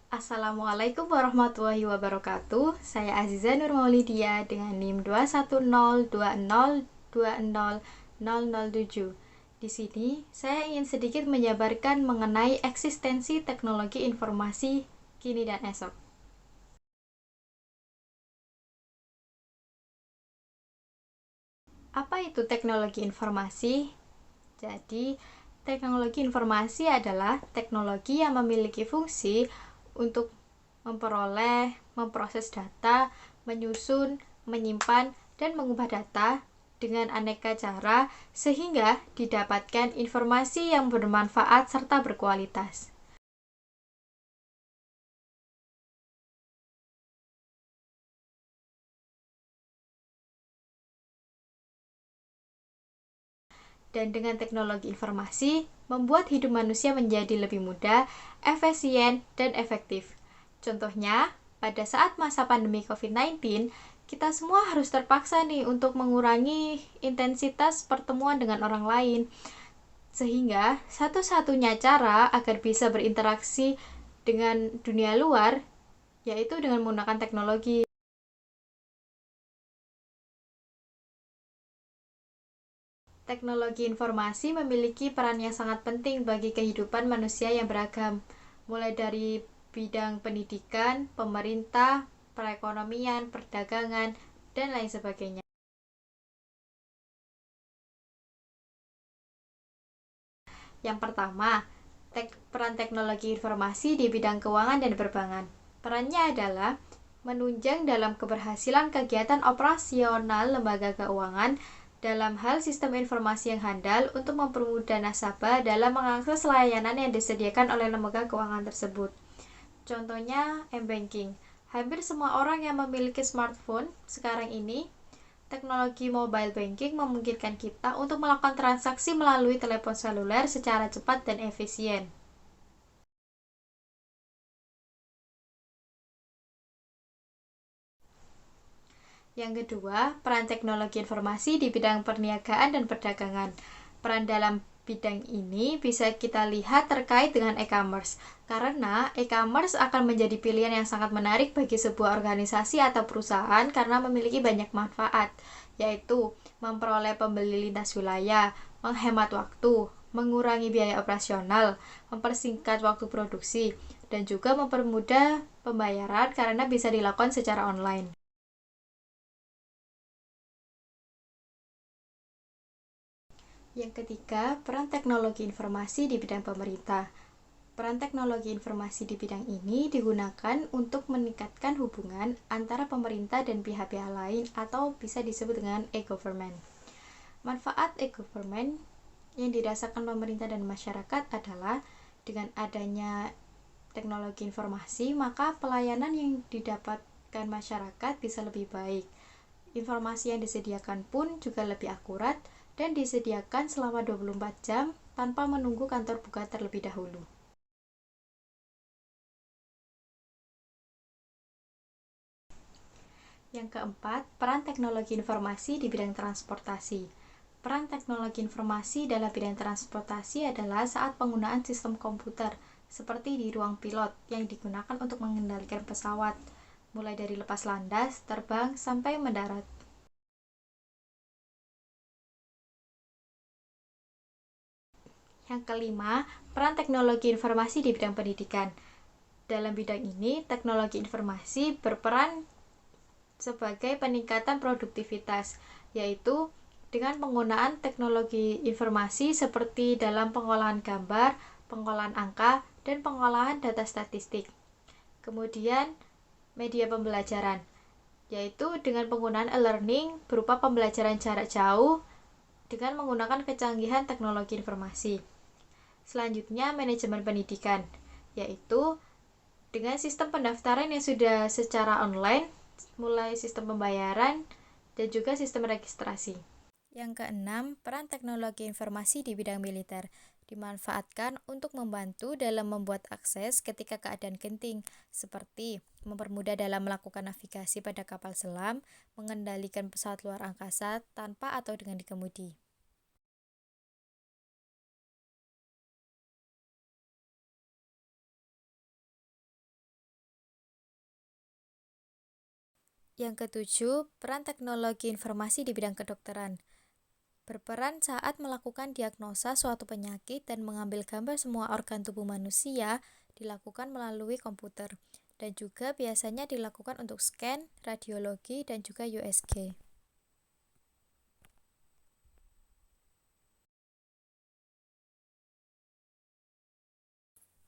Assalamualaikum warahmatullahi wabarakatuh. Saya Aziza Nur Maulidia dengan NIM 21020200007. Di sini saya ingin sedikit menjabarkan mengenai eksistensi teknologi informasi kini dan esok. Apa itu teknologi informasi? Jadi, teknologi informasi adalah teknologi yang memiliki fungsi untuk memperoleh, memproses data, menyusun, menyimpan, dan mengubah data dengan aneka cara sehingga didapatkan informasi yang bermanfaat serta berkualitas. Dan dengan teknologi informasi, membuat hidup manusia menjadi lebih mudah, efisien, dan efektif. Contohnya, pada saat masa pandemi COVID-19, kita semua harus terpaksa nih untuk mengurangi intensitas pertemuan dengan orang lain. Sehingga, satu-satunya cara agar bisa berinteraksi dengan dunia luar, yaitu dengan menggunakan teknologi. Teknologi informasi memiliki peran yang sangat penting bagi kehidupan manusia yang beragam, mulai dari bidang pendidikan, pemerintah, perekonomian, perdagangan, dan lain sebagainya. Yang pertama, peran teknologi informasi di bidang keuangan dan perbankan. Perannya adalah menunjang dalam keberhasilan kegiatan operasional lembaga keuangan dalam hal sistem informasi yang handal untuk mempermudah nasabah dalam mengakses layanan yang disediakan oleh lembaga keuangan tersebut. Contohnya, m-banking. Hampir semua orang yang memiliki smartphone sekarang ini, teknologi mobile banking memungkinkan kita untuk melakukan transaksi melalui telepon seluler secara cepat dan efisien. Yang kedua, peran teknologi informasi di bidang perniagaan dan perdagangan. Peran dalam bidang ini bisa kita lihat terkait dengan e-commerce, karena e-commerce akan menjadi pilihan yang sangat menarik bagi sebuah organisasi atau perusahaan karena memiliki banyak manfaat, yaitu memperoleh pembeli lintas wilayah, menghemat waktu, mengurangi biaya operasional, mempersingkat waktu produksi, dan juga mempermudah pembayaran karena bisa dilakukan secara online. Yang ketiga, peran teknologi informasi di bidang pemerintah. Peran teknologi informasi di bidang ini digunakan untuk meningkatkan hubungan antara pemerintah dan pihak-pihak lain atau bisa disebut dengan e-government. Manfaat e-government yang dirasakan pemerintah dan masyarakat adalah dengan adanya teknologi informasi, maka pelayanan yang didapatkan masyarakat bisa lebih baik. Informasi yang disediakan pun juga lebih akurat dan disediakan selama 24 jam tanpa menunggu kantor buka terlebih dahulu. Yang keempat, peran teknologi informasi di bidang transportasi. Peran teknologi informasi dalam bidang transportasi adalah saat penggunaan sistem komputer, seperti di ruang pilot yang digunakan untuk mengendalikan pesawat, mulai dari lepas landas, terbang, sampai mendarat. Yang kelima, peran teknologi informasi di bidang pendidikan. Dalam bidang ini, teknologi informasi berperan sebagai peningkatan produktivitas, yaitu dengan penggunaan teknologi informasi seperti dalam pengolahan gambar, pengolahan angka, dan pengolahan data statistik. Kemudian, media pembelajaran, yaitu dengan penggunaan e-learning berupa pembelajaran jarak jauh dengan menggunakan kecanggihan teknologi informasi. Selanjutnya, manajemen pendidikan, yaitu dengan sistem pendaftaran yang sudah secara online, mulai sistem pembayaran, dan juga sistem registrasi. Yang keenam, peran teknologi informasi di bidang militer dimanfaatkan untuk membantu dalam membuat akses ketika keadaan genting, seperti mempermudah dalam melakukan navigasi pada kapal selam, mengendalikan pesawat luar angkasa tanpa atau dengan dikemudi. Yang ketujuh, peran teknologi informasi di bidang kedokteran. Berperan saat melakukan diagnosa suatu penyakit dan mengambil gambar semua organ tubuh manusia dilakukan melalui komputer dan juga biasanya dilakukan untuk scan, radiologi, dan juga USG.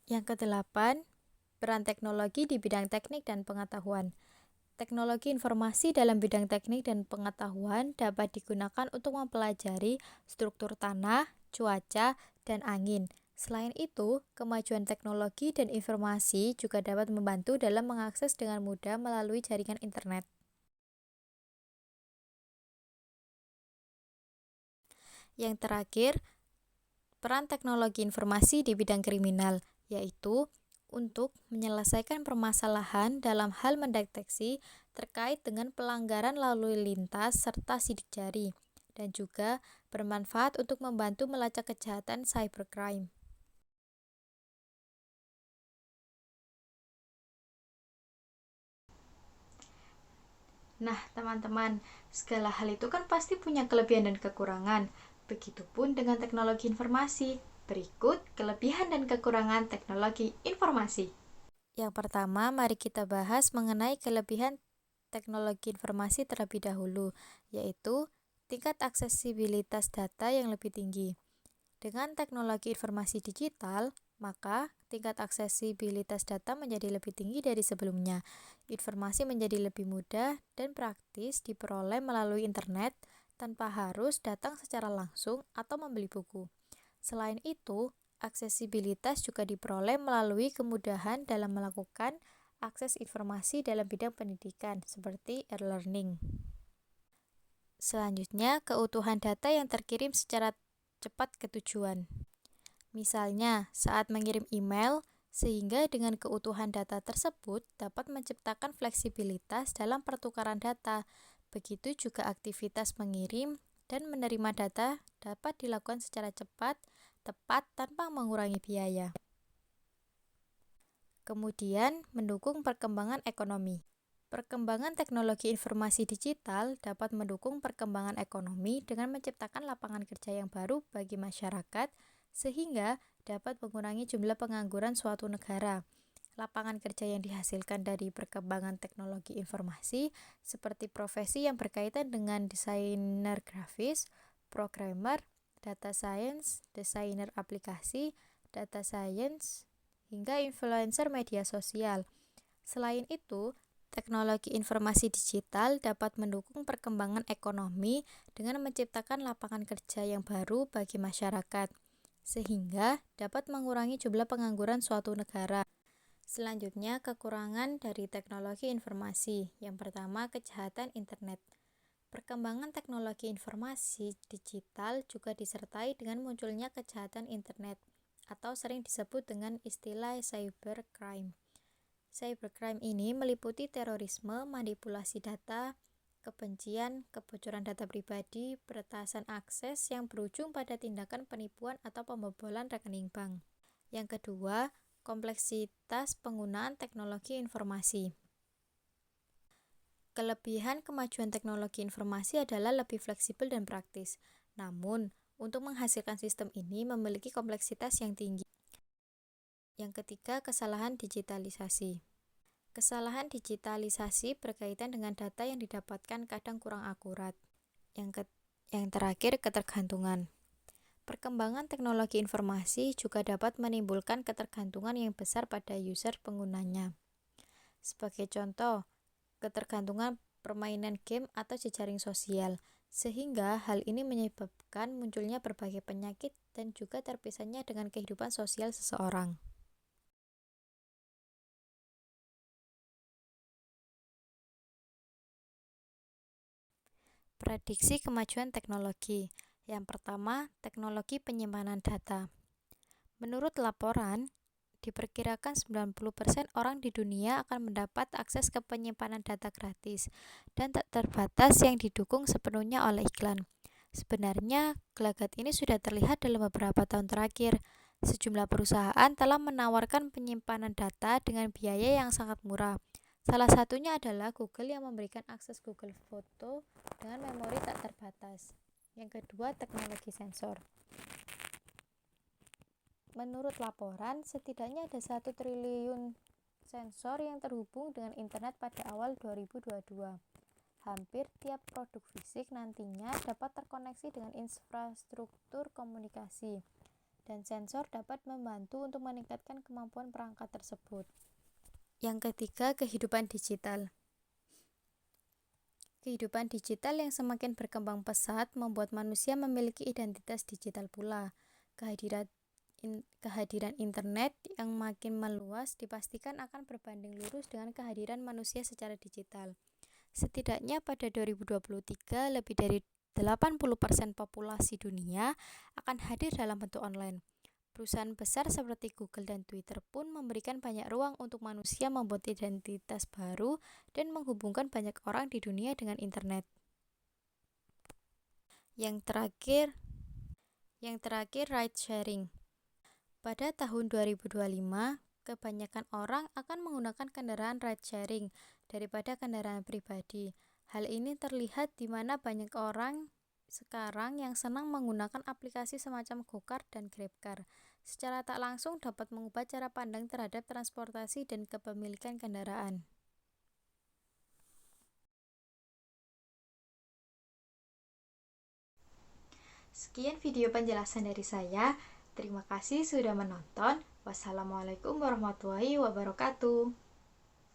Yang kedelapan, peran teknologi di bidang teknik dan pengetahuan. Teknologi informasi dalam bidang teknik dan pengetahuan dapat digunakan untuk mempelajari struktur tanah, cuaca, dan angin. Selain itu, kemajuan teknologi dan informasi juga dapat membantu dalam mengakses dengan mudah melalui jaringan internet. Yang terakhir, peran teknologi informasi di bidang kriminal, yaitu untuk menyelesaikan permasalahan dalam hal mendeteksi terkait dengan pelanggaran lalu lintas serta sidik jari, dan juga bermanfaat untuk membantu melacak kejahatan cybercrime. Nah, teman-teman, segala hal itu kan pasti punya kelebihan dan kekurangan. Begitupun dengan teknologi informasi. Berikut kelebihan dan kekurangan teknologi informasi. Yang pertama, mari kita bahas mengenai kelebihan teknologi informasi terlebih dahulu, yaitu tingkat aksesibilitas data yang lebih tinggi. Dengan teknologi informasi digital, maka tingkat aksesibilitas data menjadi lebih tinggi dari sebelumnya. Informasi menjadi lebih mudah dan praktis diperoleh melalui internet tanpa harus datang secara langsung atau membeli buku. Selain itu, aksesibilitas juga diperoleh melalui kemudahan dalam melakukan akses informasi dalam bidang pendidikan, seperti e-learning. Selanjutnya, keutuhan data yang terkirim secara cepat ke tujuan. Misalnya, saat mengirim email, sehingga dengan keutuhan data tersebut dapat menciptakan fleksibilitas dalam pertukaran data. Begitu juga aktivitas mengirim dan menerima data dapat dilakukan secara cepat, tepat, tanpa mengurangi biaya. Kemudian, mendukung perkembangan ekonomi. Perkembangan teknologi informasi digital dapat mendukung perkembangan ekonomi dengan menciptakan lapangan kerja yang baru bagi masyarakat, sehingga dapat mengurangi jumlah pengangguran suatu negara. Lapangan kerja yang dihasilkan dari perkembangan teknologi informasi seperti profesi yang berkaitan dengan desainer grafis, programmer, data science, desainer aplikasi, data science, hingga influencer media sosial. Selain itu, teknologi informasi digital dapat mendukung perkembangan ekonomi dengan menciptakan lapangan kerja yang baru bagi masyarakat, sehingga dapat mengurangi jumlah pengangguran suatu negara. Selanjutnya, kekurangan dari teknologi informasi. Yang pertama, kejahatan internet. Perkembangan teknologi informasi digital juga disertai dengan munculnya kejahatan internet, atau sering disebut dengan istilah cybercrime. Cybercrime ini meliputi terorisme, manipulasi data, kebencian, kebocoran data pribadi, peretasan akses yang berujung pada tindakan penipuan atau pembobolan rekening bank. Yang kedua, kompleksitas penggunaan teknologi informasi. Kelebihan kemajuan teknologi informasi adalah lebih fleksibel dan praktis. Namun, untuk menghasilkan sistem ini memiliki kompleksitas yang tinggi. Yang ketiga, kesalahan digitalisasi. Kesalahan digitalisasi berkaitan dengan data yang didapatkan kadang kurang akurat. Yang terakhir, ketergantungan. Perkembangan teknologi informasi juga dapat menimbulkan ketergantungan yang besar pada user penggunanya. Sebagai contoh, ketergantungan permainan game atau jejaring sosial, sehingga hal ini menyebabkan munculnya berbagai penyakit dan juga terpisahnya dengan kehidupan sosial seseorang. Prediksi kemajuan teknologi. Yang pertama, teknologi penyimpanan data. Menurut laporan, diperkirakan 90% orang di dunia akan mendapat akses ke penyimpanan data gratis dan tak terbatas yang didukung sepenuhnya oleh iklan. Sebenarnya, gelagat ini sudah terlihat dalam beberapa tahun terakhir. Sejumlah perusahaan telah menawarkan penyimpanan data dengan biaya yang sangat murah, Salah satunya adalah Google yang memberikan akses Google Foto dengan memori tak terbatas. Yang kedua, teknologi sensor. Menurut laporan, setidaknya ada 1 triliun sensor yang terhubung dengan internet pada awal 2022. Hampir tiap produk fisik nantinya dapat terkoneksi dengan infrastruktur komunikasi, dan sensor dapat membantu untuk meningkatkan kemampuan perangkat tersebut. Yang ketiga, kehidupan digital. Kehidupan digital yang semakin berkembang pesat membuat manusia memiliki identitas digital pula. Kehadiran internet yang makin meluas dipastikan akan berbanding lurus dengan kehadiran manusia secara digital. Setidaknya pada 2023, lebih dari 80% populasi dunia akan hadir dalam bentuk online. Perusahaan besar seperti Google dan Twitter pun memberikan banyak ruang untuk manusia membuat identitas baru dan menghubungkan banyak orang di dunia dengan internet. Yang terakhir ride sharing. Pada tahun 2025, kebanyakan orang akan menggunakan kendaraan ride sharing daripada kendaraan pribadi. Hal ini terlihat di mana banyak orang sekarang yang senang menggunakan aplikasi semacam GoCar dan GrabCar. Secara tak langsung dapat mengubah cara pandang terhadap transportasi dan kepemilikan kendaraan. Sekian video penjelasan dari saya. Terima kasih sudah menonton. Wassalamualaikum warahmatullahi wabarakatuh.